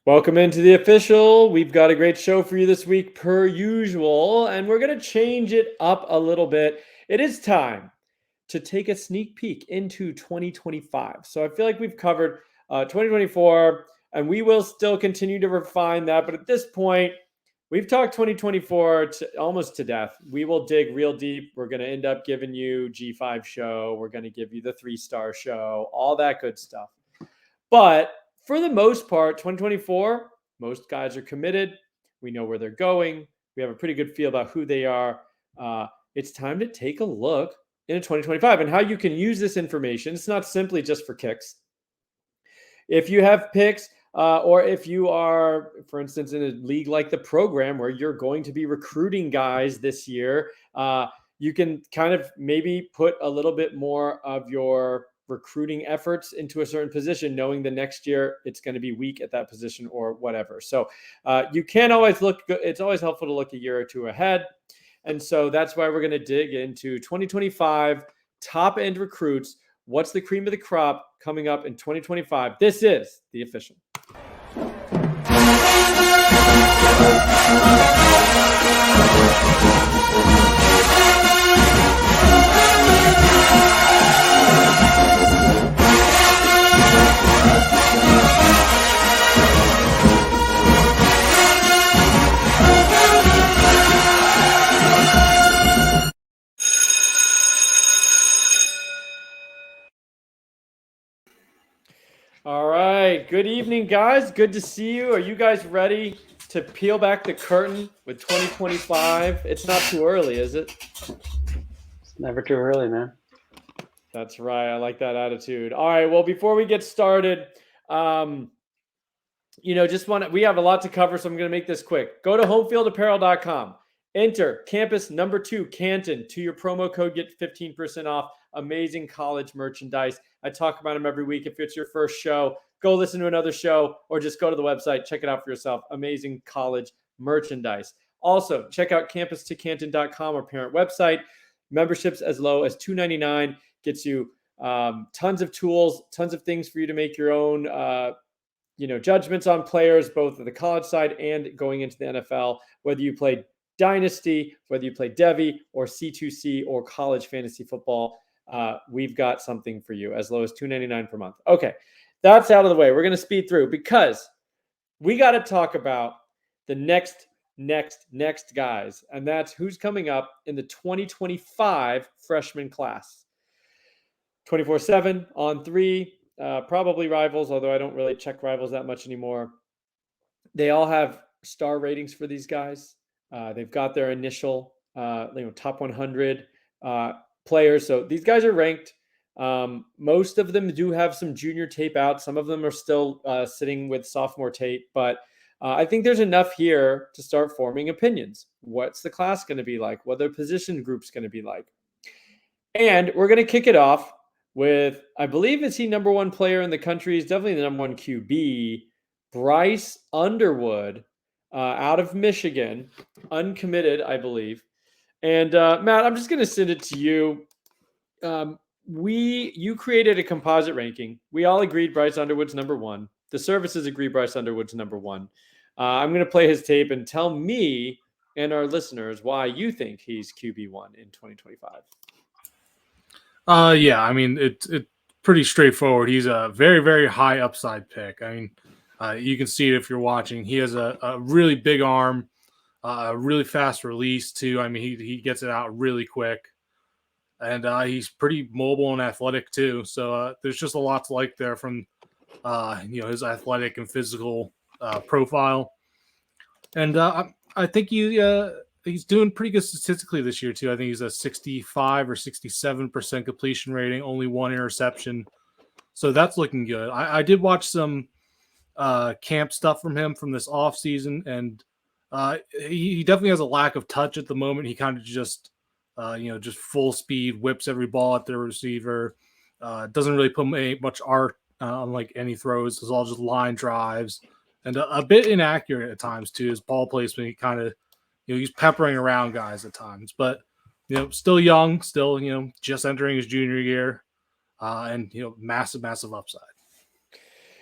Welcome into the official. We've got a great show for you this week, per usual, and we're going to change it up a little bit. It is time to take a sneak peek into 2025. So I feel like we've covered 2024, and we will still continue to refine that. But at this point, we've talked 2024 almost to death. We will dig real deep. We're going to end up giving you G5 show. We're going to give you the 3-star show, all that good stuff. But for the most part, 2024, most guys are committed. We know where they're going. We have a pretty good feel about who they are. It's time to take a look into 2025 and how you can use this information. It's not simply just for kicks. If you have picks, or if you are, for instance, in a league like the program where you're going to be recruiting guys this year, you can kind of maybe put a little bit more of your recruiting efforts into a certain position, knowing the next year it's going to be weak at that position or whatever. So you can always look, it's always helpful to look a year or two ahead. And so that's why we're going to dig into 2025 top end recruits. What's the cream of the crop coming up in 2025? This is the official. All right. Good evening, guys. Good to see you. Are you guys ready to peel back the curtain with 2025? It's not too early, is it? It's never too early, man. That's right. I like that attitude. All right. Well, before we get started, we have a lot to cover, so I'm going to make this quick. Go to homefieldapparel.com. Enter campus number 2, Canton, to your promo code. Get 15% off. Amazing college merchandise. I talk about them every week. If it's your first show, go listen to another show or just go to the website. Check it out for yourself. Amazing college merchandise. Also, check out campustocanton.com, our parent website. Memberships as low as $2.99 gets you tons of tools, tons of things for you to make your own judgments on players, both at the college side and going into the NFL, whether you play Dynasty, whether you play Devy or C2C or college fantasy football. We've got something for you as low as $2.99 per month. Okay, that's out of the way. We're going to speed through because we got to talk about the next guys, and that's who's coming up in the 2025 freshman class. 24/7 on 3, probably rivals, although I don't really check rivals that much anymore. They all have star ratings for these guys. They've got their initial, top 100 players. So these guys are ranked. Most of them do have some junior tape out. Some of them are still sitting with sophomore tape, but I think there's enough here to start forming opinions. What's the class going to be like? What the position group's going to be like? And we're going to kick it off with, I believe, is he number 1 player in the country? He's definitely the number 1 QB, Bryce Underwood, out of Michigan, uncommitted, I believe. And Matt, I'm just going to send it to you. You created a composite ranking. We all agreed Bryce Underwood's number 1. The services agree Bryce Underwood's number 1. I'm going to play his tape and tell me and our listeners why you think he's QB1 in 2025. Yeah, I mean, it's pretty straightforward. He's a very, very high upside pick. I mean, you can see it if you're watching. He has a really big arm, a really fast release too. I mean, he gets it out really quick, and he's pretty mobile and athletic too. So there's just a lot to like there from his athletic and physical profile. And I think he's doing pretty good statistically this year too. I think he's a 65 or 67% completion rating, only 1 interception. So that's looking good. I did watch some camp stuff from him from this off season, and he definitely has a lack of touch at the moment. He kind of just full speed whips every ball at the receiver. Doesn't really put much art on like any throws. It's all just line drives, and a bit inaccurate at times too. His ball placement, he kind of he's peppering around guys at times, but still young, still just entering his junior year, and massive upside.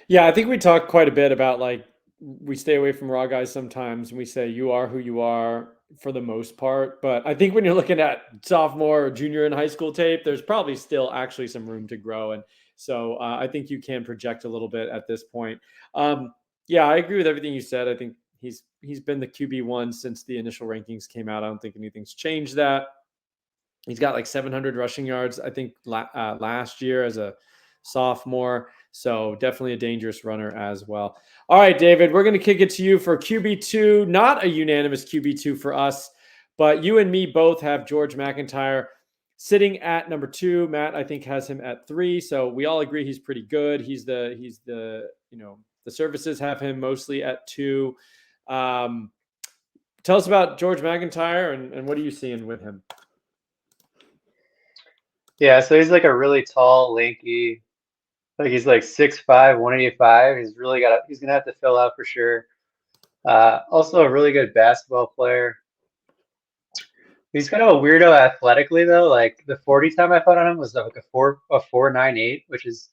Yeah, I think we talked quite a bit about like we stay away from raw guys sometimes, and we say you are who you are for the most part. But I think when you're looking at sophomore or junior in high school tape, there's probably still actually some room to grow. And so I think you can project a little bit at this point. Yeah, I agree with everything you said. I think he's been the QB1 since the initial rankings came out. I don't think anything's changed that. He's got like 700 rushing yards, I think, last year as a sophomore. So definitely a dangerous runner as well. All right, David, we're going to kick it to you for QB2. Not a unanimous QB2 for us, but you and me both have George McIntyre sitting at number 2. Matt, I think, has him at 3. So we all agree he's pretty good. He's the the services have him mostly at 2. Tell us about George McIntyre and what are you seeing with him? Yeah, so he's like a really tall, lanky, like he's like 6'5", 185. He's gonna have to fill out for sure. Also a really good basketball player. He's kind of a weirdo athletically though. Like the 40 time I found on him was like a 4.98, which is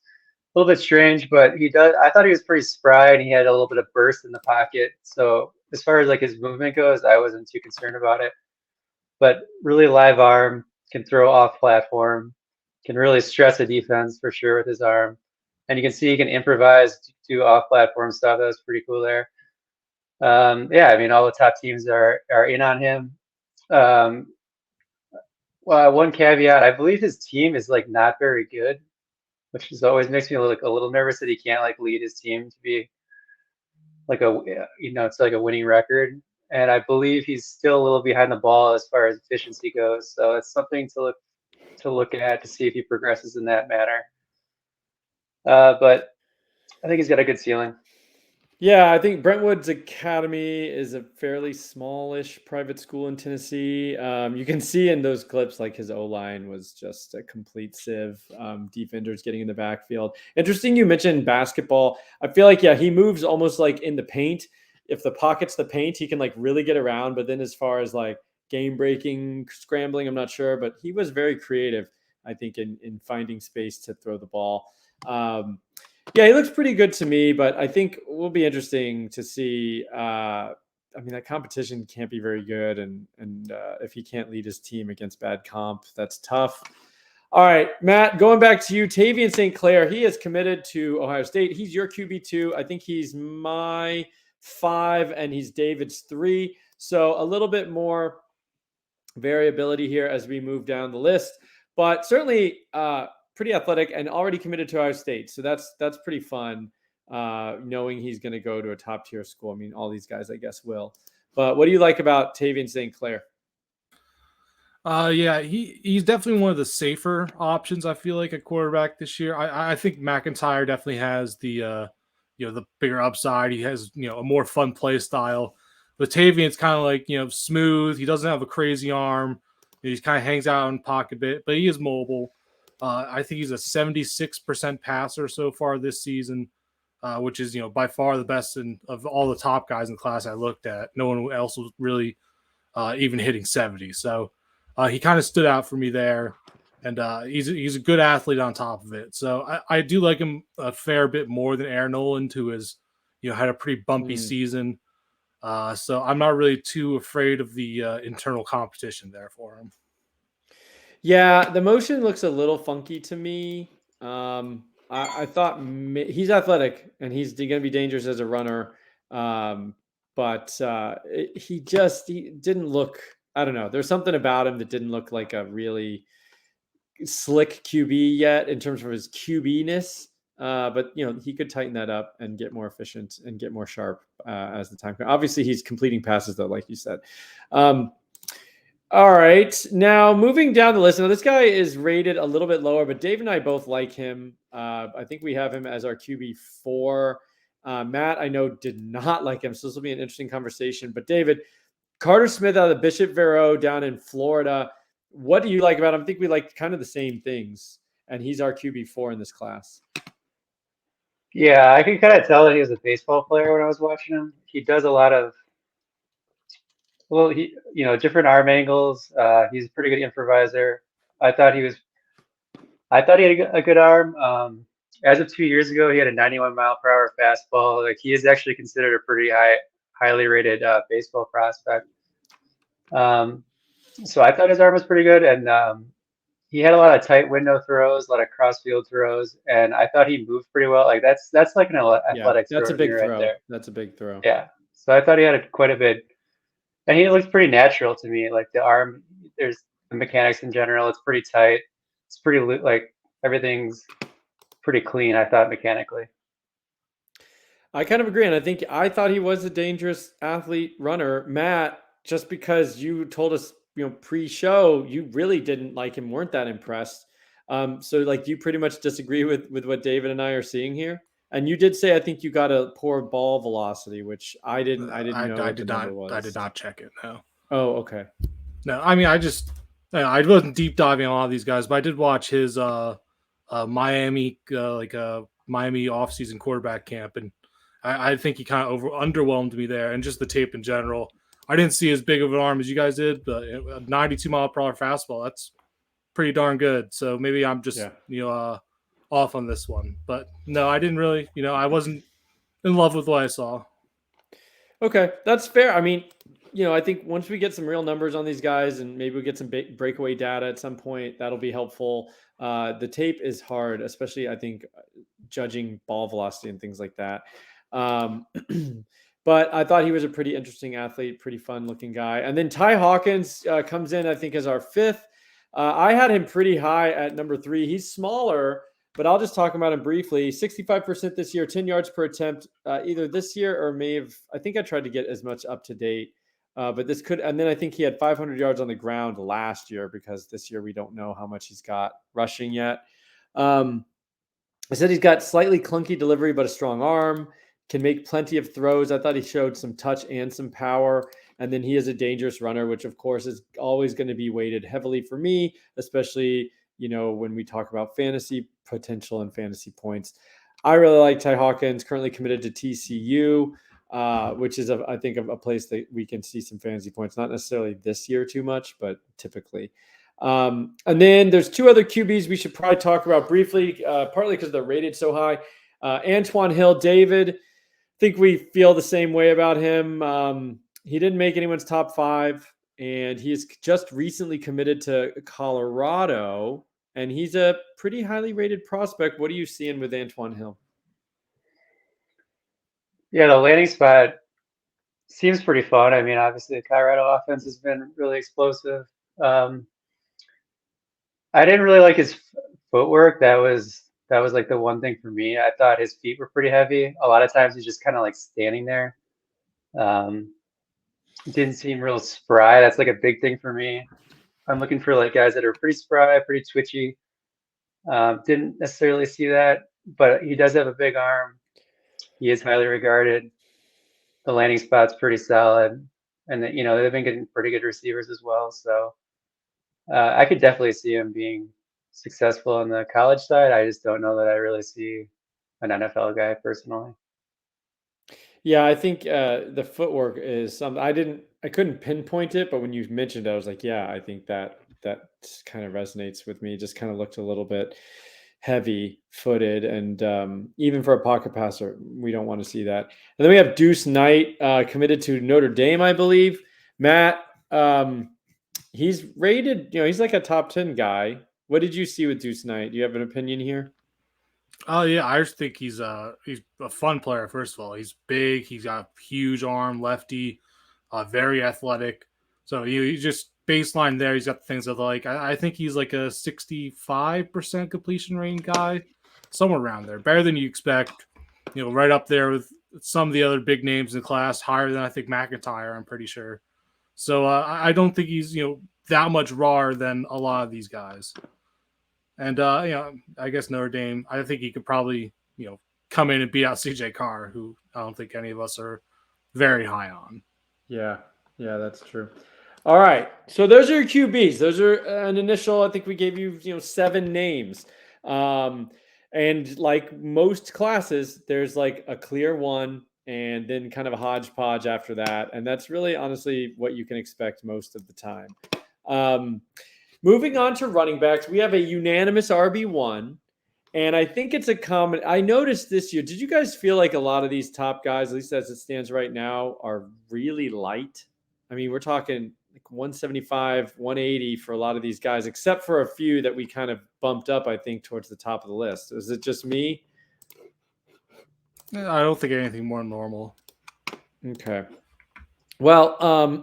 a little bit strange, but I thought he was pretty spry and he had a little bit of burst in the pocket. So as far as like his movement goes, I wasn't too concerned about it. But really live arm, can throw off platform, can really stress a defense for sure with his arm. And you can see he can improvise, do off platform stuff. That was pretty cool there. Yeah, I mean, all the top teams are in on him. Well, one caveat, I believe his team is like not very good, which is always makes me a little nervous that he can't like lead his team to be like it's like a winning record. And I believe he's still a little behind the ball as far as efficiency goes. So it's something to look at to see if he progresses in that manner. But I think he's got a good ceiling. Yeah, I think Brentwood's Academy is a fairly smallish private school in Tennessee. You can see in those clips, like his O-line was just a complete sieve. Defenders getting in the backfield. Interesting you mentioned basketball. I feel like, yeah, he moves almost like in the paint. If the pocket's the paint, he can like really get around. But then as far as like game-breaking, scrambling, I'm not sure. But he was very creative, I think, in finding space to throw the ball. Yeah, he looks pretty good to me, but I think it will be interesting to see. I mean, that competition can't be very good, and if he can't lead his team against bad comp, that's tough. All right, Matt, going back to you, Taven St Clair. He is committed to Ohio State. He's your QB2. I think he's my 5, and he's David's 3. So a little bit more variability here as we move down the list, but certainly pretty athletic and already committed to Ohio State. So that's pretty fun, knowing he's going to go to a top tier school. I mean, all these guys, I guess, will. But what do you like about Taven St Clair? Yeah, he's definitely one of the safer options, I feel like, at quarterback this year. I think McIntyre definitely has the the bigger upside. He has a more fun play style. But Tavian's kind of like smooth. He doesn't have a crazy arm. He kind of hangs out in the pocket a bit, but he is mobile. I think he's a 76% passer so far this season, which is by far the best of all the top guys in the class I looked at. No one else was really even hitting 70. So he kind of stood out for me there, and he's a good athlete on top of it. So I do like him a fair bit more than Aaron Noland, who has had a pretty bumpy season. So I'm not really too afraid of the internal competition there for him. Yeah, the motion looks a little funky to me. I thought he's athletic and he's going to be dangerous as a runner. But he didn't look, I don't know. There's something about him that didn't look like a really slick QB yet in terms of his QB-ness. But he could tighten that up and get more efficient and get more sharp as the time comes. Obviously, he's completing passes though, like you said. All right, now moving down the list. Now this guy is rated a little bit lower, but Dave and I both like him. I think we have him as our QB4. Matt, I know, did not like him, so this will be an interesting conversation. But David, Carter Smith out of Bishop Vero down in Florida. What do you like about him? I think we like kind of the same things, and he's our QB4 in this class. Yeah, I could kind of tell that he was a baseball player when I was watching him. He does a lot of different arm angles. He's a pretty good improviser. I thought he had a good arm. as of 2 years ago, he had a 91-mile-per-hour fastball. Like he is actually considered a pretty highly rated baseball prospect. So I thought his arm was pretty good, and he had a lot of tight window throws, a lot of cross field throws, and I thought he moved pretty well. Like that's like an Yeah, athletic that's a throw big right throw. there. That's a big throw. Yeah. So I thought he had quite a bit, and he looks pretty natural to me. Like the arm, there's the mechanics in general. It's pretty tight. It's pretty like everything's pretty clean. I thought mechanically. I kind of agree, and I thought he was a dangerous athlete runner, Matt. Just because you told us, pre-show, you really didn't like him, weren't that impressed. So like, do you pretty much disagree with what David and I are seeing here? And you did say I think you got a poor ball velocity, which I didn't know I what did the number not. was. I did not check it. No. Oh, okay. No, I mean I wasn't deep diving on a lot of these guys, but I did watch his Miami Miami offseason quarterback camp, and I think he kind of underwhelmed me there, and just the tape in general. I didn't see as big of an arm as you guys did, but a 92-mile-per-hour fastball, that's pretty darn good. So maybe I'm just off on this one, but no, I didn't really. I wasn't in love with what I saw. Okay, that's fair. I mean, I think once we get some real numbers on these guys, and maybe we get some breakaway data at some point, that'll be helpful. The tape is hard, especially I think judging ball velocity and things like that. But I thought he was a pretty interesting athlete, pretty fun looking guy. And then Ty Hawkins comes in, I think, as our fifth. I had him pretty high at number 3. He's smaller, but I'll just talk about him briefly. 65% this year, 10 yards per attempt, either this year or I think I tried to get as much up to date, but this could, and then I think he had 500 yards on the ground last year, because this year we don't know how much he's got rushing yet. I said he's got slightly clunky delivery, but a strong arm, can make plenty of throws. I thought he showed some touch and some power. And then he is a dangerous runner, which of course is always going to be weighted heavily for me, especially, when we talk about fantasy potential and fantasy points. I really like Ty Hawkins, currently committed to TCU, which is, I think, a place that we can see some fantasy points, not necessarily this year too much, but typically. And then there's 2 other QBs we should probably talk about briefly, partly because they're rated so high. Antoine Hill, David, I think we feel the same way about him. He didn't make anyone's top 5, and he's just recently committed to Colorado, and he's a pretty highly rated prospect. What are you seeing with Antoine Hill? Yeah, the landing spot seems pretty fun. I mean, obviously the Colorado offense has been really explosive. I didn't really like his footwork. That was like the one thing for me. I thought his feet were pretty heavy. A lot of times he's just kind of like standing there. Didn't seem real spry. That's like a big thing for me. I'm looking for like guys that are pretty spry, pretty twitchy. Didn't necessarily see that, but he does have a big arm. He is highly regarded. The landing spot's pretty solid, and they've been getting pretty good receivers as well. So I could definitely see him being successful on the college side. I just don't know that I really see an NFL guy personally. Yeah, I think the footwork is something I couldn't pinpoint it, but when you mentioned it, I was like, yeah, I think that kind of resonates with me. Just kind of looked a little bit heavy footed, and even for a pocket passer, we don't want to see that. And then we have Deuce Knight, committed to Notre Dame, I believe. Matt, he's rated, he's like a top 10 guy. What did you see with Deuce Knight? Do you have an opinion here? Oh yeah, I just think he's a fun player. First of all, he's big. He's got a huge arm, lefty, very athletic. So he's just baseline there. He's got the things that like. I think he's like a 65% completion rate guy, somewhere around there. Better than you expect. Right up there with some of the other big names in the class. Higher than I think McIntyre. I'm pretty sure. So I don't think he's that much rawer than a lot of these guys. And, I guess Notre Dame, I think he could probably, come in and beat out CJ Carr, who I don't think any of us are very high on. Yeah, that's true. All right. So those are your QBs. Those are an initial, I think we gave you, 7 names. And like most classes, there's like a clear one and then kind of a hodgepodge after that. And that's really honestly what you can expect most of the time. Moving on to running backs, we have a unanimous RB1 And I think it's a common. I noticed this year. Did you guys feel like a lot of these top guys, at least as it stands right now, are really light? I mean, we're talking like 175, 180 for a lot of these guys, except for a few that we kind of bumped up, I think, towards the top of the list. Is it just me? I don't think anything more normal. Okay. Well,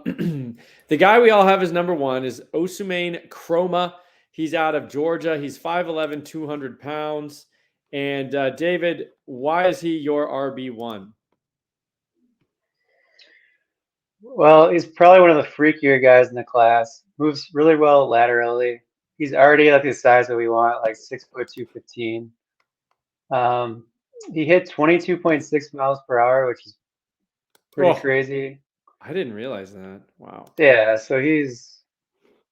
the guy we all have as number one is Ousmane Chroma. He's out of Georgia. He's 5'11", 200 pounds. And David, why is he your RB1? Well, he's probably one of the freakier guys in the class. Moves really well laterally. He's already like the size that we want, like 6', 215. He hit 22.6 miles per hour, which is pretty crazy. I didn't realize that. Wow. Yeah, so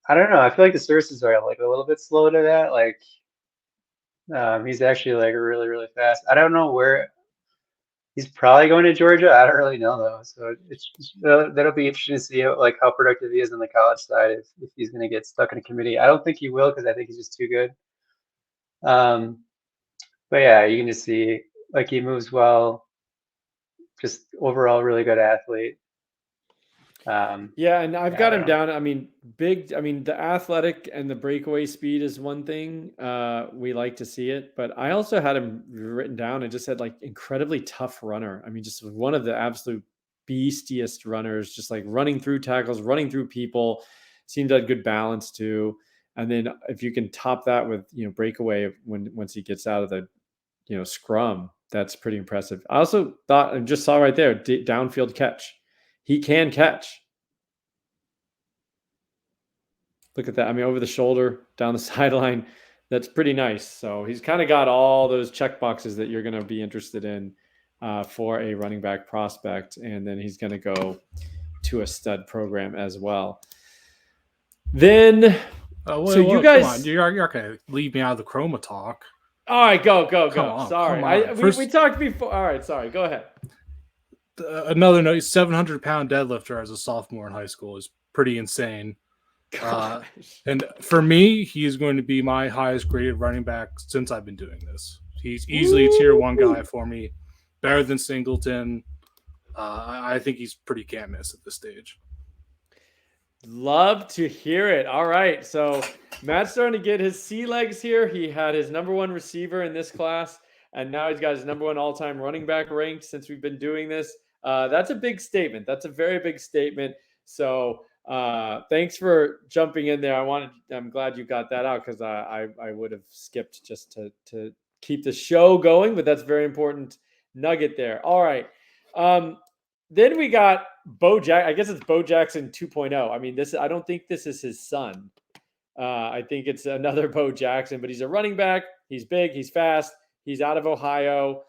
I don't know. I feel like the sources are like a little bit slow to that. Like, he's actually like really, really fast. I don't know where he's probably going to Georgia. I don't really know though. So that'll be interesting to see how productive he is on the college side if he's going to get stuck in a committee. I don't think he will because I think he's just too good. But yeah, you can just see like he moves well. Just overall really good athlete. Yeah, and I've got him down. I mean, the athletic and the breakaway speed is one thing. We like to see it, but I also had him written down and just said like incredibly tough runner. I mean, just one of the absolute beastiest runners, just like running through tackles, running through people. Seemed to have good balance too. And then if you can top that with breakaway once he gets out of the scrum, that's pretty impressive. I also thought I just saw right there downfield catch. He can catch. Look at that. I mean, over the shoulder, down the sideline. That's pretty nice. So he's kind of got all those check boxes that you're going to be interested in for a running back prospect. And then he's going to go to a stud program as well. Then, you guys... Come on. You're not going to leave me out of the Chroma talk. All right, go. On, sorry. We talked before. All right, sorry. Go ahead. Another note, 700-pound deadlifter as a sophomore in high school is pretty insane. And for me, he is going to be my highest graded running back since I've been doing this. He's easily a tier 1 guy for me, better than Singleton. I think he's pretty can't miss at this stage. Love to hear it. All right, so Matt's starting to get his sea legs here. He had his number 1 receiver in this class, and now he's got his number 1 all-time running back ranked since we've been doing this. That's a big statement. That's a very big statement. So thanks for jumping in there. I'm glad you got that out because I would have skipped just to keep the show going, but that's very important nugget there. All right. Then we got I guess it's Bo Jackson 2.0. I mean, I don't think this is his son. I think it's another Bo Jackson, but he's a running back. He's big. He's fast. He's out of Ohio.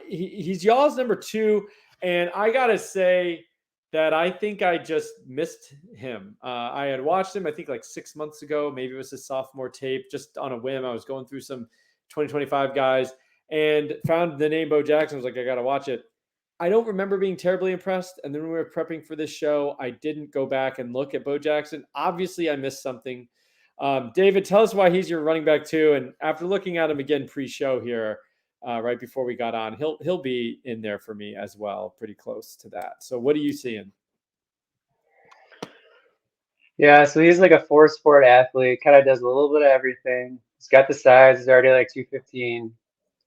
He's y'all's number 2. And I got to say that I think I just missed him. I had watched him, I think like 6 months ago. Maybe it was his sophomore tape, just on a whim. I was going through some 2025 guys and found the name Bo Jackson. I was like, I got to watch it. I don't remember being terribly impressed. And then when we were prepping for this show, I didn't go back and look at Bo Jackson. Obviously, I missed something. David, tell us why he's your running back too. And after looking at him again pre-show here, right before we got on, he'll be in there for me as well, pretty close to that. So what are you seeing? Yeah, so he's like a 4-sport athlete, kind of does a little bit of everything. He's got the size, he's already like 215.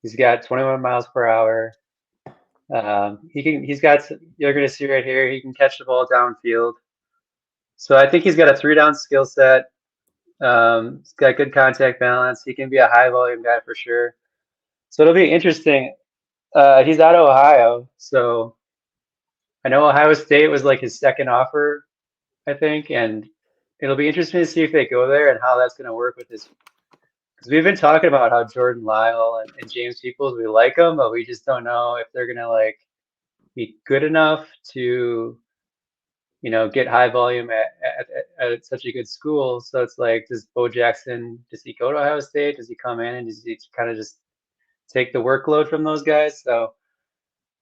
He's got 21 miles per hour. You're going to see right here, he can catch the ball downfield. So I think he's got a 3-down skill set. He's got good contact balance. He can be a high volume guy for sure. So it'll be interesting. He's out of Ohio. So I know Ohio State was like his second offer, I think. And it'll be interesting to see if they go there and how that's going to work with his. Because we've been talking about how Jordan Lyle and James Peoples, we like them, but we just don't know if they're going to like be good enough to, get high volume at such a good school. So it's like, does he go to Ohio State? Does he come in and does he kind of just take the workload from those guys? So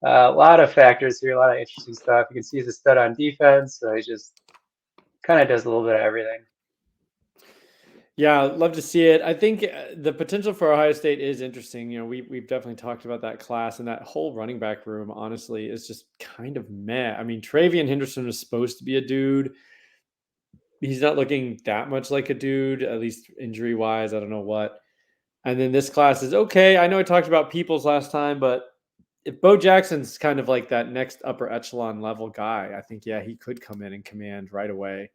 a lot of factors here, a lot of interesting stuff. You can see he's a stud on defense. So he just kind of does a little bit of everything. Yeah, I'd love to see it. I think the potential for Ohio State is interesting. We've definitely talked about that class, and that whole running back room, honestly, is just kind of meh. I mean, Travion Henderson is supposed to be a dude. He's not looking that much like a dude, at least injury wise. I don't know what. And then this class is okay. I know I talked about Peoples last time, but if Bo Jackson's kind of like that next upper echelon level guy, I think, yeah, he could come in and command right away.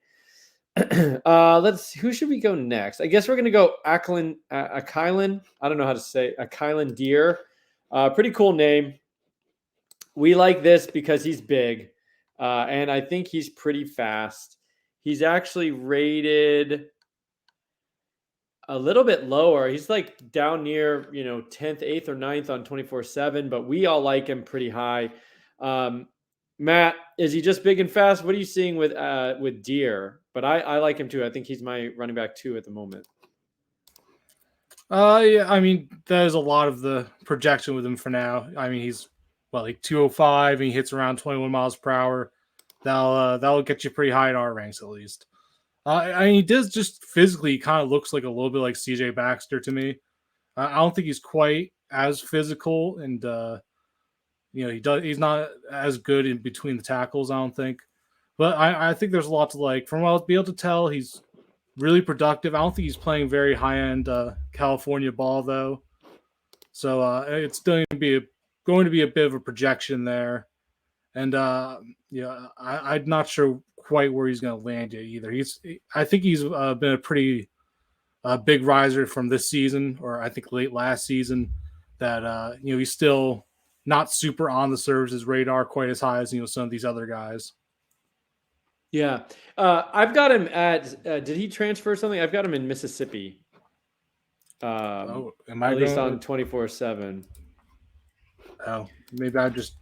Who should we go next? I guess we're gonna go Aklin Akylin. I don't know how to say Akylin Deer. Pretty cool name. We like this because he's big, and I think he's pretty fast. He's actually rated a little bit lower. He's like down near 10th, 8th, or 9th on 24/7, but we all like him pretty high. Matt, is he just big and fast? What are you seeing with Deer? But I like him too. I think he's my running back 2 at the moment. Yeah, I mean, there's a lot of the projection with him for now. I mean, he's like 205 and he hits around 21 miles per hour. That'll get you pretty high in our ranks at least. I mean, he does just physically kind of looks like a little bit like CJ Baxter to me. I don't think he's quite as physical, and he's not as good in between the tackles, I don't think. But I think there's a lot to like. From what I'll be able to tell, he's really productive. I don't think he's playing very high-end California ball, though. So it's going to be a bit of a projection there. And I'm not sure quite where he's going to land yet either. I think he's been a pretty big riser from this season, or I think late last season. That he's still not super on the services radar quite as high as some of these other guys. Yeah, I've got him at. Did he transfer something? I've got him in Mississippi. At least on 24/7. Oh, maybe I just.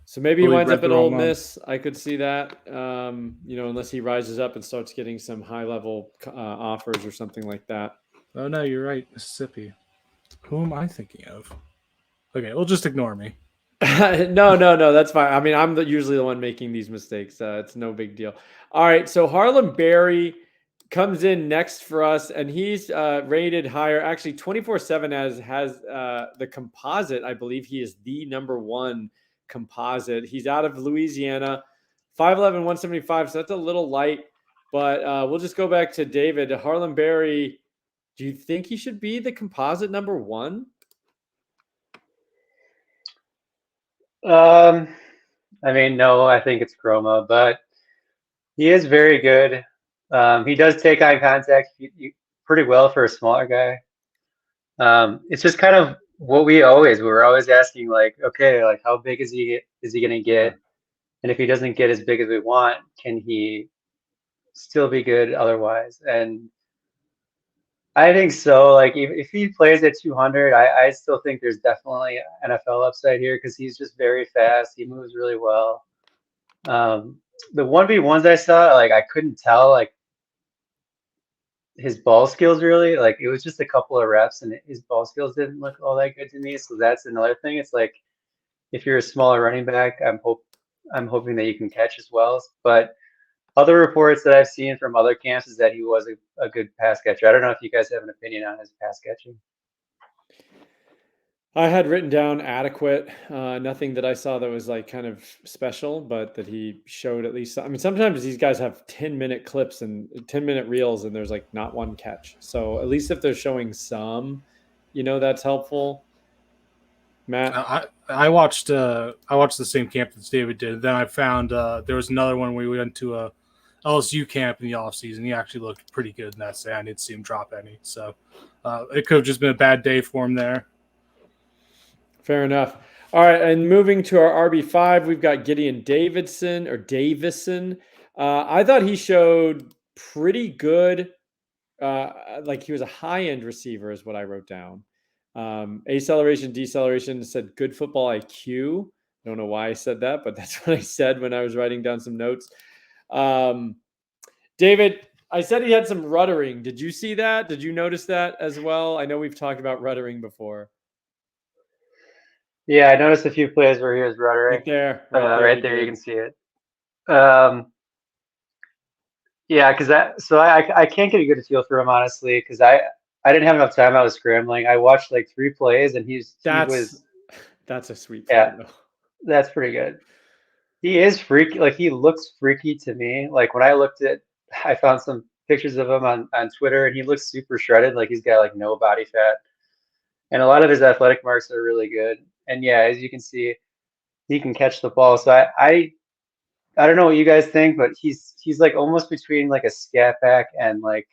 So maybe he winds up at Ole Miss. I could see that. Unless he rises up and starts getting some high level offers or something like that. Oh no, you're right, Mississippi. Who am I thinking of? Okay, well, just ignore me. No, that's fine. I mean, I'm usually the one making these mistakes. It's no big deal. All right, so Harlem Barry comes in next for us, and he's rated higher. Actually, 24/7 has the composite. I believe he is the number 1 composite. He's out of Louisiana, 5'11", 175. So that's a little light, but we'll just go back to David. Harlem Barry, do you think he should be the composite number 1? I mean, no, I think it's Chroma, but he is very good. He does take eye contact pretty well for a smaller guy. It's just kind of what we were always asking, like, okay, like how big is he going to get? Yeah. And if he doesn't get as big as we want, can he still be good otherwise? And I think so. Like if he plays at 200, I still think there's definitely NFL upside here because he's just very fast. He moves really well. The 1v1s I saw, like I couldn't tell like his ball skills really. Like it was just a couple of reps and his ball skills didn't look all that good to me. So that's another thing. It's like if you're a smaller running back, I'm hoping that you can catch as well. But other reports that I've seen from other camps is that he was a good pass catcher. I don't know if you guys have an opinion on his pass catching. I had written down adequate. Nothing that I saw that was like kind of special, but that he showed at least. I mean, sometimes these guys have 10-minute clips and 10-minute reels, and there's like not one catch. So at least if they're showing some, that's helpful. Matt, I watched the same camp that David did. Then I found there was another one where we went to a LSU camp in the offseason. He actually looked pretty good in that day. I didn't see him drop any. So it could have just been a bad day for him there. Fair enough. All right, and moving to our RB5, we've got Gideon Davidson. I thought he showed pretty good. Like he was a high-end receiver is what I wrote down. Acceleration, deceleration, said good football IQ. I don't know why I said that, but that's what I said when I was writing down some notes. David, I said he had some ruddering. Did you see that? Did you notice that as well? I know we've talked about ruddering before. Yeah, I noticed a few plays where he was ruddering. Right there, Right there, you can see it. Yeah, because I can't get a good feel for him honestly, because I didn't have enough time. I was scrambling. I watched like 3 plays, and he That's was that's a sweet play yeah, though. that's pretty good. He is freaky. Like he looks freaky to me. Like when I looked at, I found some pictures of him on Twitter, and he looks super shredded. Like he's got like no body fat, and a lot of his athletic marks are really good. And yeah, as you can see, he can catch the ball. So I don't know what you guys think, but he's like almost between like a scat back and like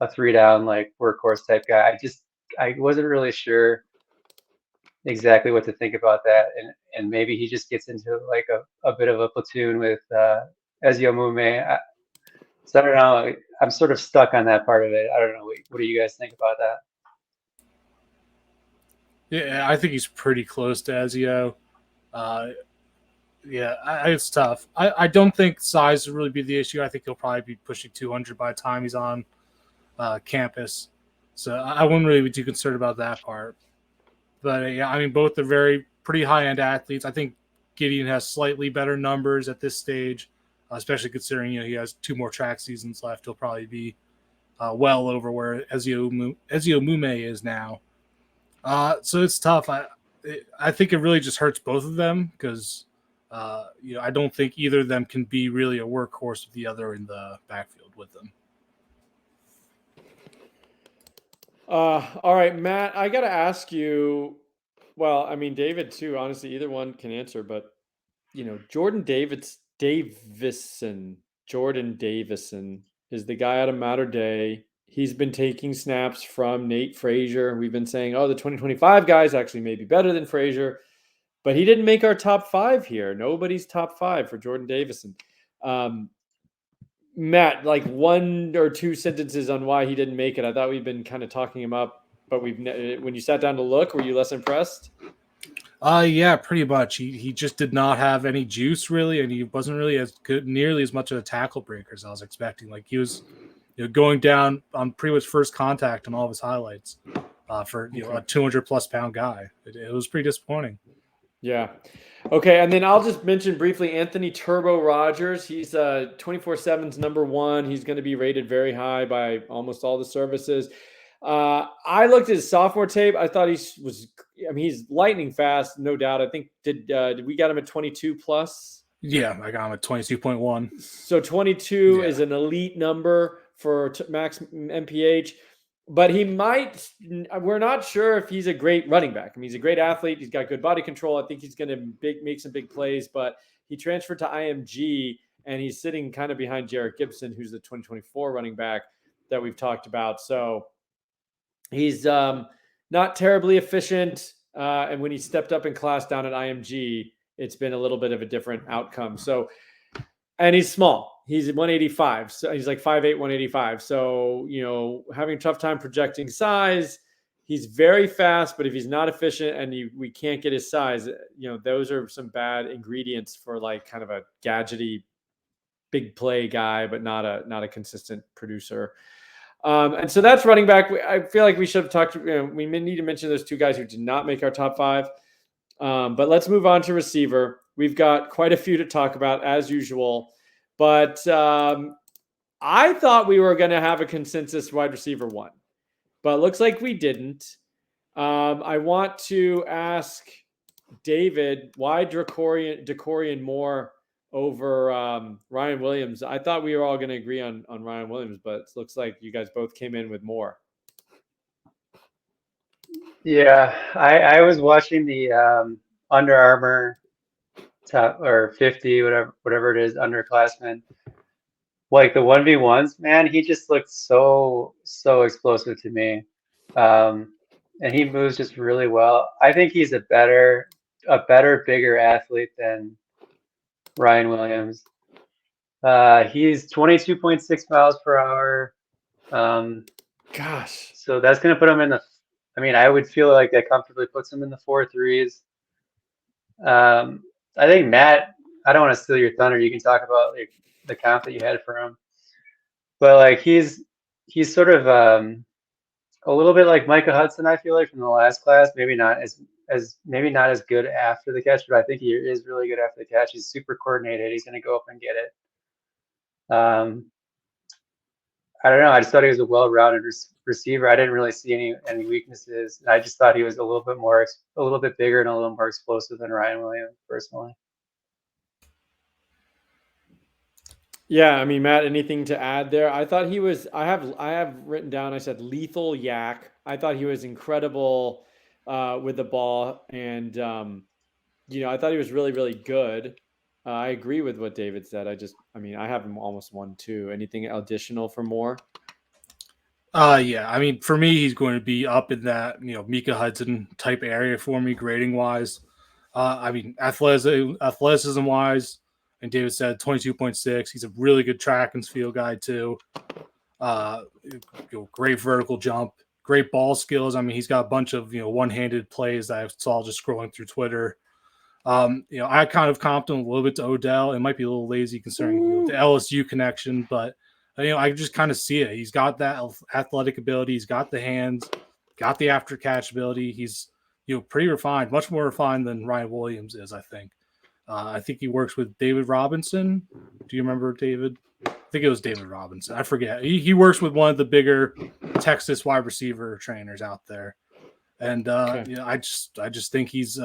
a 3 down like workhorse type guy. I wasn't really sure exactly what to think about that, and maybe he just gets into like a bit of a platoon with Ezio. So I don't know. I'm sort of stuck on that part of it. I don't know. What do you guys think about that? Yeah, I think he's pretty close to Ezio. Uh, yeah, it's tough. I don't think size will really be the issue. I think he'll probably be pushing 200 by the time he's on campus. So I wouldn't really be too concerned about that part. But yeah, I mean, both are very pretty high end athletes. I think Gideon has slightly better numbers at this stage, especially considering he has 2 more track seasons left. He'll probably be well over where Ezio Mume is now. So it's tough. I think it really just hurts both of them because I don't think either of them can be really a workhorse with the other in the backfield with them. All right, Matt, I got to ask you. Well, I mean, David too. Honestly, either one can answer, but Jordan Davison is the guy out of Mater Day. He's been taking snaps from Nate Frazier. We've been saying, oh, the 2025 guys actually may be better than Frazier, but he didn't make our top 5 here. Nobody's top 5 for Jordan Davison. Matt, like 1 or 2 sentences on why he didn't make it. I thought we've been kind of talking him up, but when you sat down to look, were you less impressed? Yeah, pretty much. He just did not have any juice really, and he wasn't really as good, nearly as much of a tackle breaker as I was expecting. Like he was, going down on pretty much first contact on all of his highlights for a 200+ pound guy. It was pretty disappointing. Yeah. Okay, and then I'll just mention briefly Anthony Turbo Rogers. He's 24/7's #1. He's going to be rated very high by almost all the services. I looked at his sophomore tape. I thought he's lightning fast, no doubt. I think did we got him at 22 plus? Yeah, I got him at 22.1. So 22 is an elite number for max MPH. But we're not sure if he's a great running back. I mean, he's a great athlete. He's got good body control. I think he's going to make some big plays, but he transferred to IMG and he's sitting kind of behind Jarrett Gibson, who's the 2024 running back that we've talked about. So he's not terribly efficient. And when he stepped up in class down at IMG, it's been a little bit of a different outcome. So, and he's small. He's 185. So he's like 5'8", 185. So, having a tough time projecting size. He's very fast, but if he's not efficient and we can't get his size, those are some bad ingredients for like kind of a gadgety big play guy, but not a consistent producer. And so that's running back. I feel like we should have talked. We need to mention those 2 guys who did not make our top 5. But let's move on to receiver. We've got quite a few to talk about as usual. But I thought we were going to have a consensus wide receiver 1, but it looks like we didn't. I want to ask David, why Dakorien Moore over Ryan Williams? I thought we were all going to agree on Ryan Williams, but it looks like you guys both came in with Moore. Yeah, I was watching the Under Armour top or 50, whatever it is, underclassmen. Like the 1v1s, man, he just looked so explosive to me. And he moves just really well. I think he's a better, bigger athlete than Ryan Williams. He's 22.6 miles per hour. Gosh. So that's going to put him in I would feel like that comfortably puts him in the 4.3s. I think Matt, I don't want to steal your thunder. You can talk about like the comp that you had for him, but like he's sort of a little bit like Micah Hudson. I feel like from the last class, maybe not as good after the catch, but I think he is really good after the catch. He's super coordinated. He's going to go up and get it. I don't know. I just thought he was a well-rounded receiver. I didn't really see any weaknesses. I just thought he was a little bit bigger and a little more explosive than Ryan Williams, personally. Yeah, I mean, Matt, anything to add there? I thought he was. I have written down. I said lethal yak. I thought he was incredible with the ball, and I thought he was really, really good. I agree with what David said. I mean, I have him almost 1-2. Anything additional for Moore? Yeah. I mean, for me, he's going to be up in that Mika Hudson type area for me, grading wise. I mean, athleticism wise, and David said 22.6. He's a really good track and field guy too. Great vertical jump, great ball skills. I mean, he's got a bunch of one-handed plays that I saw just scrolling through Twitter. I kind of comped him a little bit to Odell. It might be a little lazy concerning the LSU connection, but I just kind of see it. He's got that athletic ability. He's got the hands, got the after catch ability. He's pretty refined, much more refined than Ryan Williams is, I think. I think he works with David Robinson. Do you remember David? I think it was David Robinson. I forget. He works with one of the bigger Texas wide receiver trainers out there, and Okay. I just think he's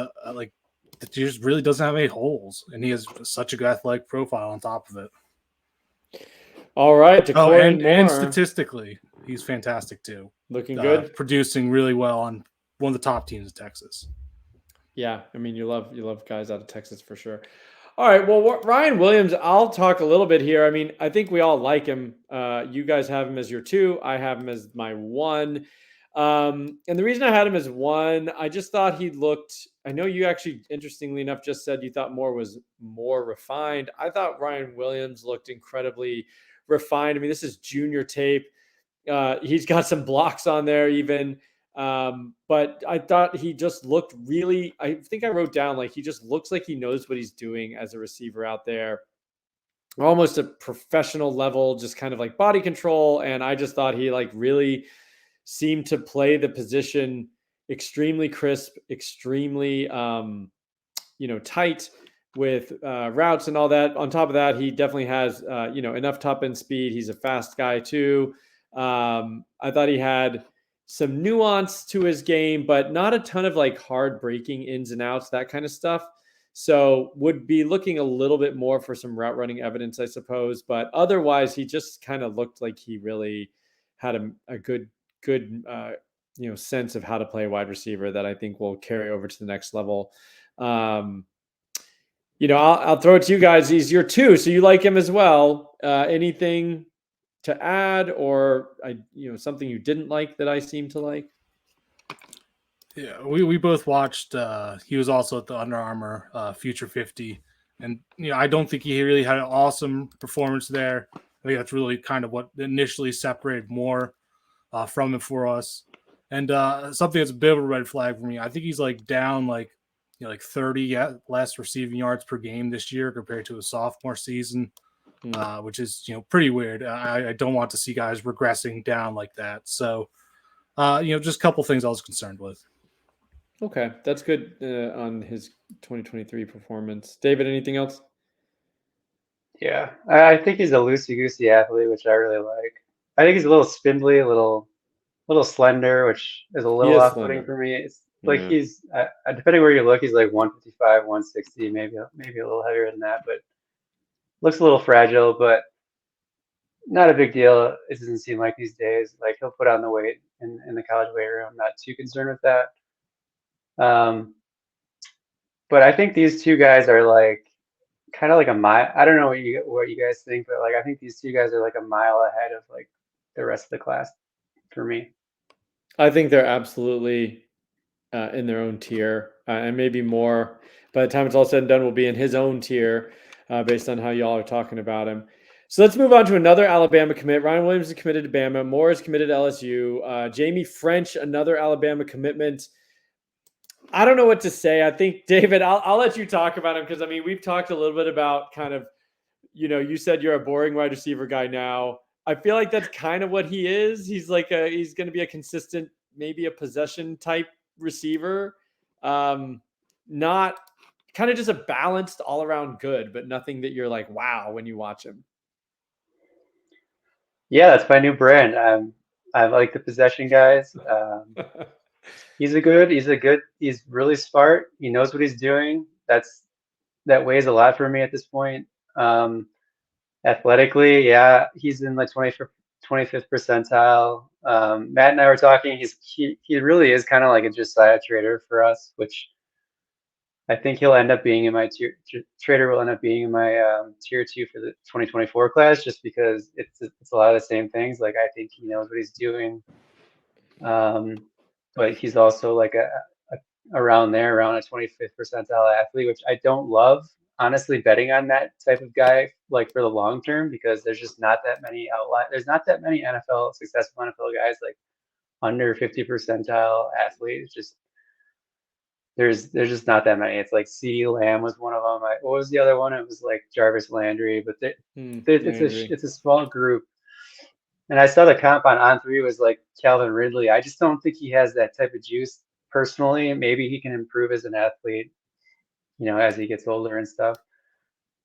he just really doesn't have any holes, and he has such a good athletic profile on top of it. All right, Dakorien Moore. And statistically, he's fantastic too. Looking good, producing really well on one of the top teams in Texas. Yeah, I mean, you love guys out of Texas for sure. All right, well, Ryan Williams, I'll talk a little bit here. I mean, I think we all like him. You guys have him as your 2. I have him as my 1. And the reason I had him as 1, I just thought he looked. I know you actually, interestingly enough, just said you thought Moore was more refined. I thought Ryan Williams looked incredibly refined. I mean, this is junior tape. He's got some blocks on there even. But I thought he just looked really, I think I wrote down, like, he just looks like he knows what he's doing as a receiver out there. Almost a professional level, just kind of like body control. And I just thought he really seemed to play the position extremely crisp, extremely, tight with routes and all that. On top of that, he definitely has, enough top end speed. He's a fast guy too. I thought he had some nuance to his game, but not a ton of hard breaking ins and outs, that kind of stuff. So would be looking a little bit more for some route running evidence, I suppose. But otherwise, he just kind of looked like he really had a good sense of how to play a wide receiver that I think will carry over to the next level. I'll throw it to you guys. He's your 2, so you like him as well. Anything to add, or something you didn't like that I seem to like? Yeah, we both watched. He was also at the Under Armour Future 50, and I don't think he really had an awesome performance there. I think that's really kind of what initially separated Moore from him for us. And something that's a bit of a red flag for me. I think he's down 30 less receiving yards per game this year compared to his sophomore season. Which is pretty weird. I don't want to see guys regressing down like that. So, just a couple things I was concerned with. Okay, that's good on his 2023 performance. David, anything else? Yeah, I think he's a loosey-goosey athlete, which I really like. I think he's a little spindly, a little slender, which is a little off-putting for me. It's like he's depending where you look, he's 155, 160, maybe a little heavier than that, but looks a little fragile, but not a big deal. It doesn't seem like these days. He'll put on the weight in the college weight room. I'm not too concerned with that. But I think these 2 guys are kind of like a mile. I don't know what you guys think, but I think these 2 guys are a mile ahead of the rest of the class for me. I think they're absolutely in their own tier, and maybe more. By the time it's all said and done, will be in his own tier based on how y'all are talking about him. So let's move on to another Alabama commit. Ryan Williams is committed to Bama. Moore is committed to LSU. Jamie French, another Alabama commitment. I don't know what to say. I think, David, I'll let you talk about him because, I mean, we've talked a little bit about kind of, you said you're a boring wide receiver guy now. I feel like that's kind of what he is. He's he's going to be a consistent, maybe a possession type receiver. Not kind of just a balanced all around good, but nothing that you're wow when you watch him. Yeah, that's my new brand. I like the possession guys. He's really smart. He knows what he's doing. That weighs a lot for me at this point. Um, Athletically, yeah, he's in like 25th percentile. Matt and I were talking. He really is kind of like a Josiah Trader for us, which I think he'll end up being in my Trader will end up being in my tier 2 for the 2024 class, just because it's a lot of the same things. Like, I think he knows what he's doing, but he's also like around there, around a 25th percentile athlete, which I don't love, honestly, betting on that type of guy like for the long term, because there's just not that many There's not that many successful NFL guys like under 50 percentile athletes. Just there's just not that many. It's like CeeDee Lamb was one of them. What was the other one? It was like Jarvis Landry, but it's a small group. And I saw the comp on3 was like Calvin Ridley. I just don't think he has that type of juice personally. Maybe he can improve as an athlete, as he gets older and stuff.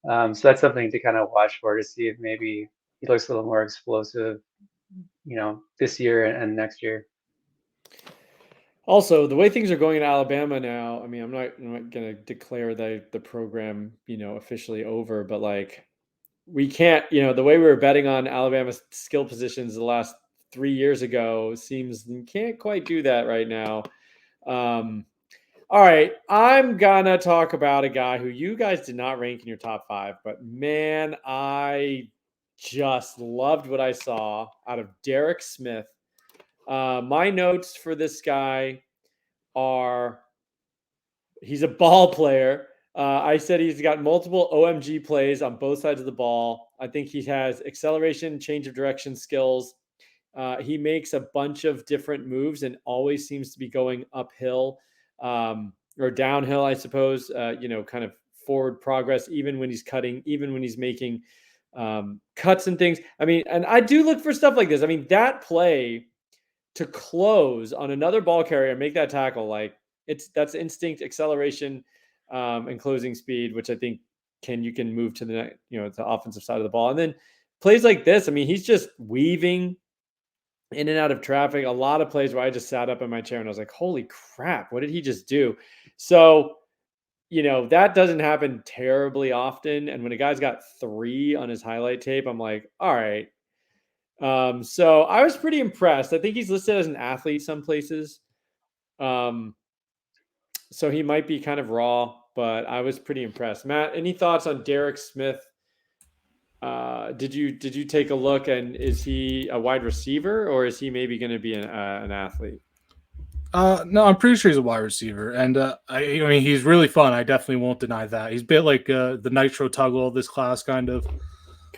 So that's something to kind of watch for, to see if maybe he looks a little more explosive, this year and next year. Also, the way things are going in Alabama now, I mean, I'm not going to declare the program, officially over, but like we can't, the way we were betting on Alabama's skill positions the last 3 years ago seems you can't quite do that right now. All right, I'm gonna talk about a guy who you guys did not rank in your top 5, but man, I just loved what I saw out of Derek Smith. My notes for this guy are he's a ball player. I said he's got multiple OMG plays on both sides of the ball. I think he has acceleration, change of direction skills. He makes a bunch of different moves and always seems to be going uphill or downhill, I suppose, kind of forward progress, even when he's cutting, even when he's making cuts and things. I mean, and I do look for stuff like this. I mean, that play to close on another ball carrier and make that tackle, like that's instinct, acceleration, and closing speed, which I think you can move to the the offensive side of the ball. And then plays like this, I mean, he's just weaving in and out of traffic. A lot of plays where I just sat up in my chair and I was like, holy crap, what did he just do? So, that doesn't happen terribly often. And when a guy's got 3 on his highlight tape, I'm like, all right. So I was pretty impressed. I think he's listed as an athlete some places. So he might be kind of raw, but I was pretty impressed. Matt, any thoughts on Derek Smith? Did you take a look, and is he a wide receiver, or is he maybe going to be an athlete? No, I'm pretty sure he's a wide receiver, and I mean he's really fun. I definitely won't deny that. He's a bit like the Nitro Tuggle of this class, kind of.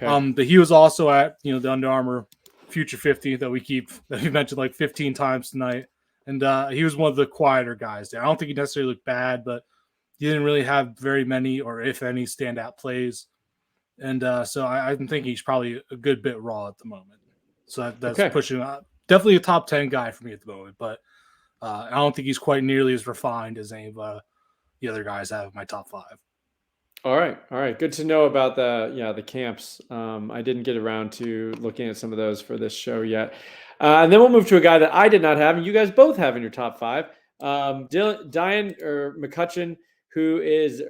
Okay. But he was also at the Under Armour Future 50 that we mentioned like 15 times tonight, and he was one of the quieter guys there. I don't think he necessarily looked bad, but he didn't really have very many, or if any, standout plays. And so I'm thinking he's probably a good bit raw at the moment. So that's pushing definitely a top 10 guy for me at the moment. But I don't think he's quite nearly as refined as any of the other guys I have in my top 5. All right. Good to know about the camps. I didn't get around to looking at some of those for this show yet. And then we'll move to a guy that I did not have, and you guys both have in your top 5. Dymond McCutchen, who is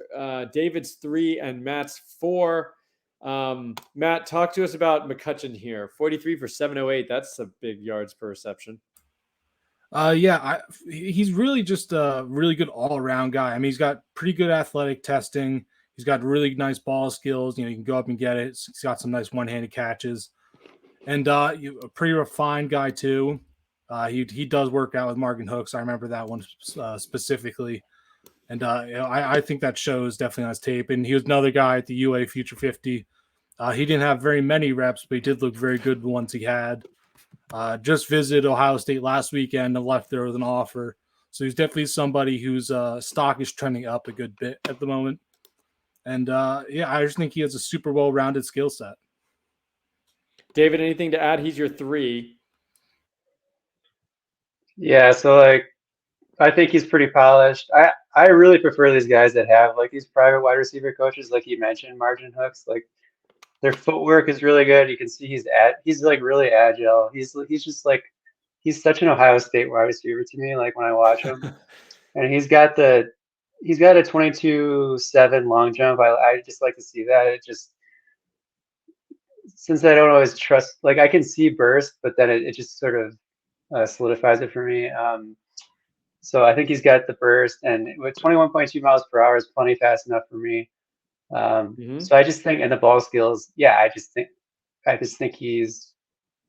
David's 3 and Matt's 4. Matt, talk to us about McCutchen here. 43 for 708. That's a big yards per reception. He's really just a really good all-around guy. I mean, he's got pretty good athletic testing. He's got really nice ball skills. You can go up and get it. He's got some nice one-handed catches, and a pretty refined guy too. He does work out with Margin hooks. I remember that one specifically, and I think that shows definitely on his tape. And he was another guy at the UA Future 50. He didn't have very many reps, but he did look very good the ones he had. Just visited Ohio State last weekend and left there with an offer. So he's definitely somebody whose stock is trending up a good bit at the moment. And I just think he has a super well-rounded skill set. David, anything to add? He's your 3. Yeah, so I think he's pretty polished. I really prefer these guys that have like these private wide receiver coaches, like you mentioned, Margin hooks. Like Their footwork is really good. You can see he's like really agile. He's just like he's such an Ohio State wide receiver to me. Like when I watch him, and he's got a 22.7 long jump. I just like to see that. It just since I don't always trust, like I can see burst, but then it just sort of solidifies it for me. So I think he's got the burst, and with 21.2 miles per hour is plenty fast enough for me. So I just think, and the ball skills, yeah, I just think he's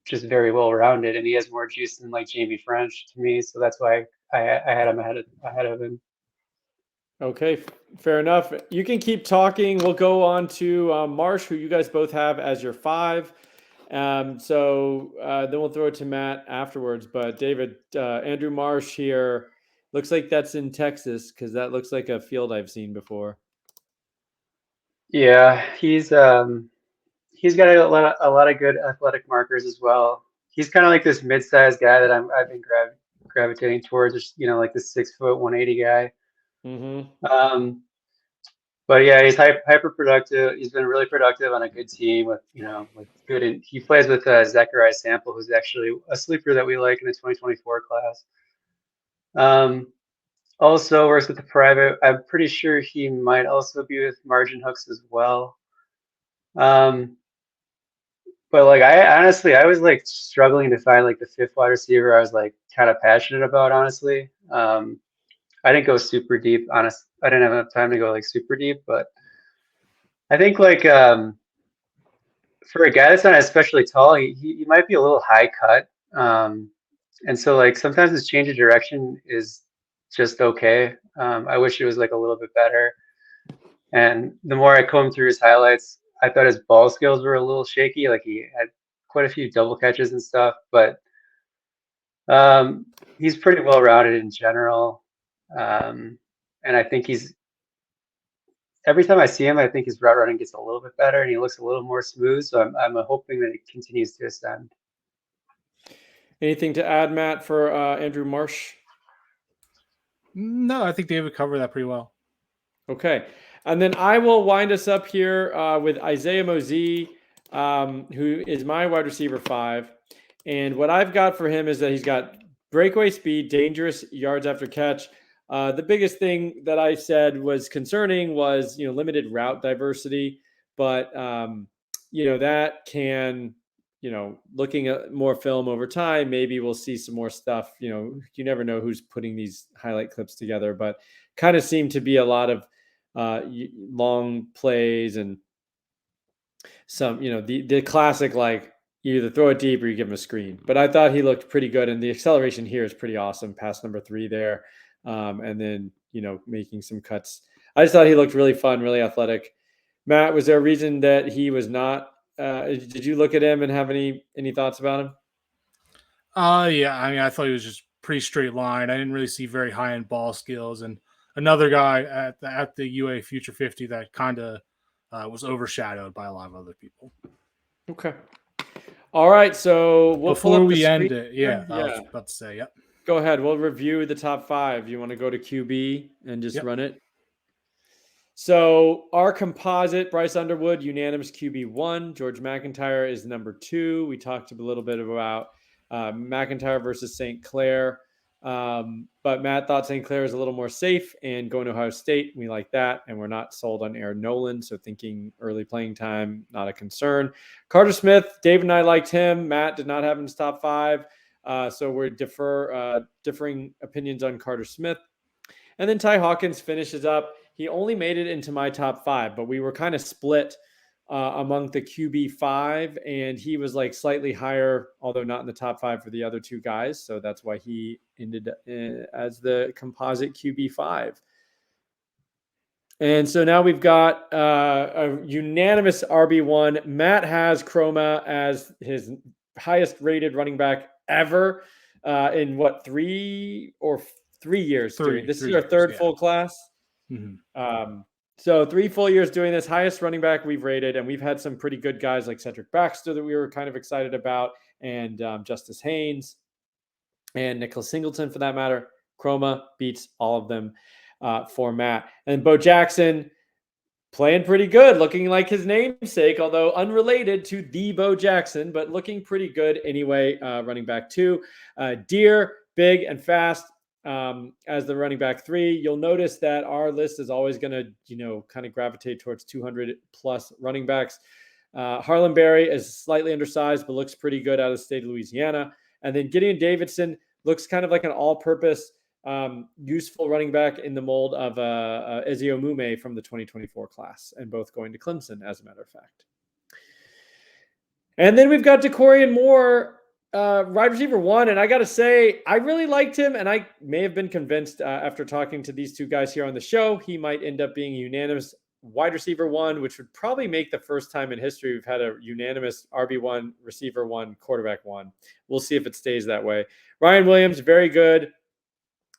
just very well rounded, and he has more juice than like Jamie French to me. So that's why I had him ahead of him. Okay, fair enough. You can keep talking. We'll go on to Marsh, who you guys both have as your 5. So then we'll throw it to Matt afterwards. But David, Andrew Marsh here, looks like that's in Texas because that looks like a field I've seen before. Yeah, he's got a lot of good athletic markers as well. He's kind of like this mid-sized guy that I've been gravitating towards, just, you know, like this 6 foot 180 guy. But yeah, he's hyper productive. He's been really productive on a good team with, you know, with good. And he plays with Zachariah Sample, who's actually a sleeper that we like in the 2024 class. Also works with the private. I'm pretty sure he might also be with margin hooks as well. But like I honestly, I was like struggling to find like the 5th wide receiver I was like kind of passionate about, honestly. I didn't go super deep, I didn't have enough time to go like super deep, but I think like for a guy that's not especially tall, he might be a little high cut. And so like sometimes his change of direction is just okay. I wish it was like a little bit better. And the more I combed through his highlights, I thought his ball skills were a little shaky. Like he had quite a few double catches and stuff, but he's pretty well rounded in general. And I think every time I see him, I think his route running gets a little bit better and he looks a little more smooth. So I'm hoping that it continues to ascend. Anything to add, Matt, for Andrew Marsh? No, I think David covered that pretty well. Okay. And then I will wind us up here with Isaiah Mosey, who is my wide receiver 5. And what I've got for him is that he's got breakaway speed, dangerous yards after catch. The biggest thing that I said was concerning was, limited route diversity. But, that can, looking at more film over time, maybe we'll see some more stuff. You never know who's putting these highlight clips together, but kind of seemed to be a lot of long plays and some, the classic, like you either throw it deep or you give him a screen. But I thought he looked pretty good, and the acceleration here is pretty awesome. Pass number 3 there, and then making some cuts. I just thought he looked really fun, really athletic. Matt, was there a reason that he was not? Did you look at him and have any thoughts about him? Yeah, I mean, I thought he was just pretty straight line. I didn't really see very high end ball skills, and another guy at the UA Future 50 that kind of was overshadowed by a lot of other people. Okay. All right. So before we end it, I was about to say, yep. Go ahead. We'll review the top 5. You want to go to QB and just run it? So our composite, Bryce Underwood, unanimous QB1. George McIntyre is number 2. We talked a little bit about McIntyre versus St. Clair. But Matt thought St. Clair is a little more safe and going to Ohio State. We like that. And we're not sold on Aaron Nolan. So thinking early playing time, not a concern. Carter Smith, Dave and I liked him. Matt did not have him in his top 5. So we're differing opinions on Carter Smith. And then Ty Hawkins finishes up. He only made it into my top 5, but we were kind of split among the QB 5, and he was like slightly higher, although not in the top 5 for the other 2 guys. So that's why he ended as the composite QB 5. And so now we've got a unanimous RB1. Matt has Chroma as his highest rated running back ever in 3 years. This is our third full class. Mm-hmm. So 3 full years doing this, highest running back we've rated, and we've had some pretty good guys like Cedric Baxter that we were kind of excited about, and Justice Haynes and Nicholas Singleton for that matter. Chroma beats all of them for Matt. And Bo Jackson playing pretty good, looking like his namesake, although unrelated to the Bo Jackson, but looking pretty good anyway. Running back 2, Deere, big and fast as the running back 3. You'll notice that our list is always going to, kind of gravitate towards 200 plus running backs. Harlem Barry is slightly undersized, but looks pretty good out of the state of Louisiana. And then Gideon Davidson looks kind of like an all-purpose, useful running back in the mold of Ezio Mume from the 2024 class, and both going to Clemson, as a matter of fact. And then we've got Dakorien Moore, wide receiver 1. And I got to say, I really liked him, and I may have been convinced after talking to these two guys here on the show, he might end up being a unanimous wide receiver 1, which would probably make the first time in history we've had a unanimous RB1, receiver 1, quarterback 1. We'll see if it stays that way. Ryan Williams, very good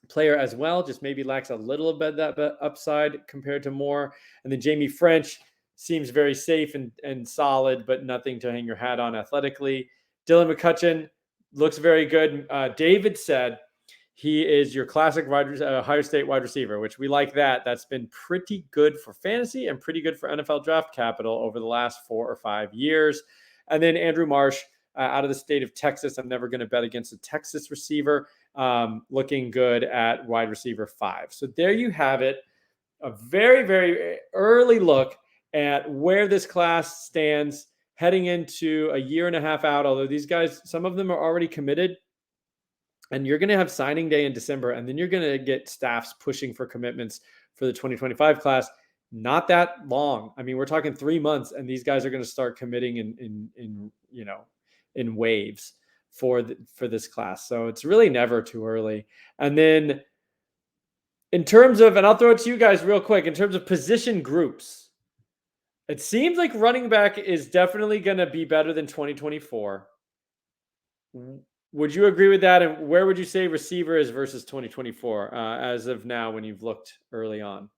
player as well, just maybe lacks a little bit that upside compared to Moore. And then Jamie French seems very safe and solid, but nothing to hang your hat on athletically. Dymond McCutchen looks very good. David said he is your classic Ohio State wide receiver, which we like that. That's been pretty good for fantasy and pretty good for NFL draft capital over the last 4 or 5 years. And then Andrew Marsh out of the state of Texas. I'm never going to bet against a Texas receiver. Looking good at wide receiver 5. So there you have it. A very, very early look at where this class stands heading into a year and a half out. Although these guys, some of them are already committed. And you're going to have signing day in December, and then you're going to get staffs pushing for commitments for the 2025 class. Not that long. I mean, we're talking 3 months, and these guys are going to start committing in waves for this class. So it's really never too early. And then in terms of, and I'll throw it to you guys real quick, in terms of position groups, it seems like running back is definitely going to be better than 2024. Would you agree with that? And where would you say receiver is versus 2024 as of now when you've looked early on?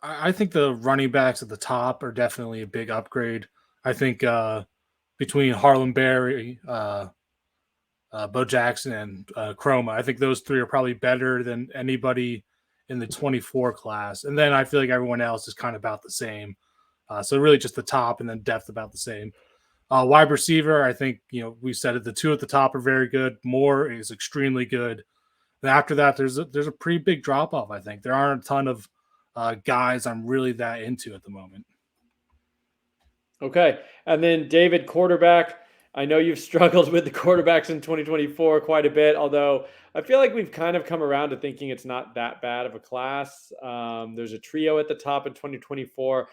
I think the running backs at the top are definitely a big upgrade. I think between Harlem Barry, Bo Jackson, and Chroma, I think those 3 are probably better than anybody in the 24 class. And then I feel like everyone else is kind of about the same. So really just the top and then depth about the same. Wide receiver, I think, we said it, the 2 at the top are very good. Moore is extremely good. And after that, there's a pretty big drop-off, I think. There aren't a ton of guys I'm really that into at the moment. Okay. And then David, quarterback. I know you've struggled with the quarterbacks in 2024 quite a bit, although I feel like we've kind of come around to thinking it's not that bad of a class. There's a trio at the top in 2024.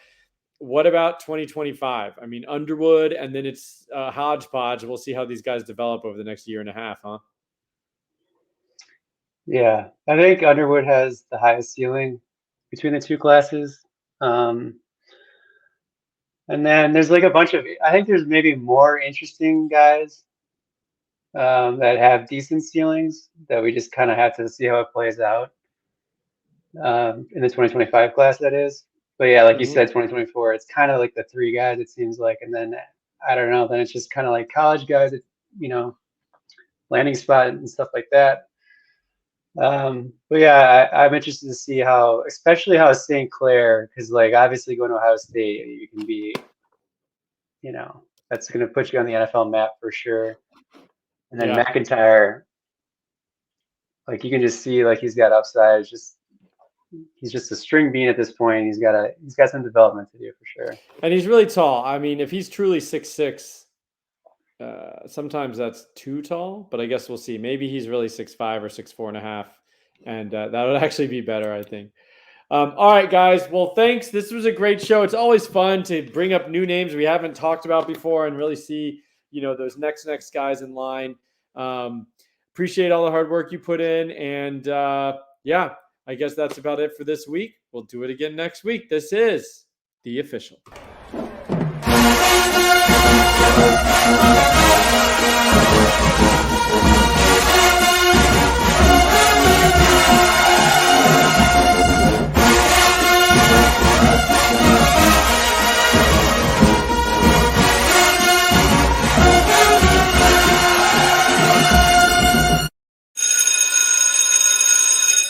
What about 2025? I mean, Underwood, and then it's hodgepodge. We'll see how these guys develop over the next year and a half, huh? Yeah, I think Underwood has the highest ceiling between the 2 classes. And then there's like a bunch of, I think there's maybe more interesting guys that have decent ceilings that we just kind of have to see how it plays out in the 2025 class, that is. But yeah, like you said, 2024, it's kind of like the 3 guys, it seems like. And then, I don't know, then it's just kind of like college guys, landing spot and stuff like that. But yeah, I'm interested to see especially how St. Clair, because like obviously going to Ohio State, you can be, that's going to put you on the NFL map for sure. And then McIntyre, like you can just see like he's got upside. He's just a string bean at this point. He's got some development to do for sure. And he's really tall. I mean, if he's truly 6'6", sometimes that's too tall, but I guess we'll see. Maybe he's really 6'5" or 6'4.5", and that would actually be better, I think. All right, guys. Well, thanks. This was a great show. It's always fun to bring up new names we haven't talked about before and really see, those next guys in line. Appreciate all the hard work you put in, and I guess that's about it for this week. We'll do it again next week. This is The Official.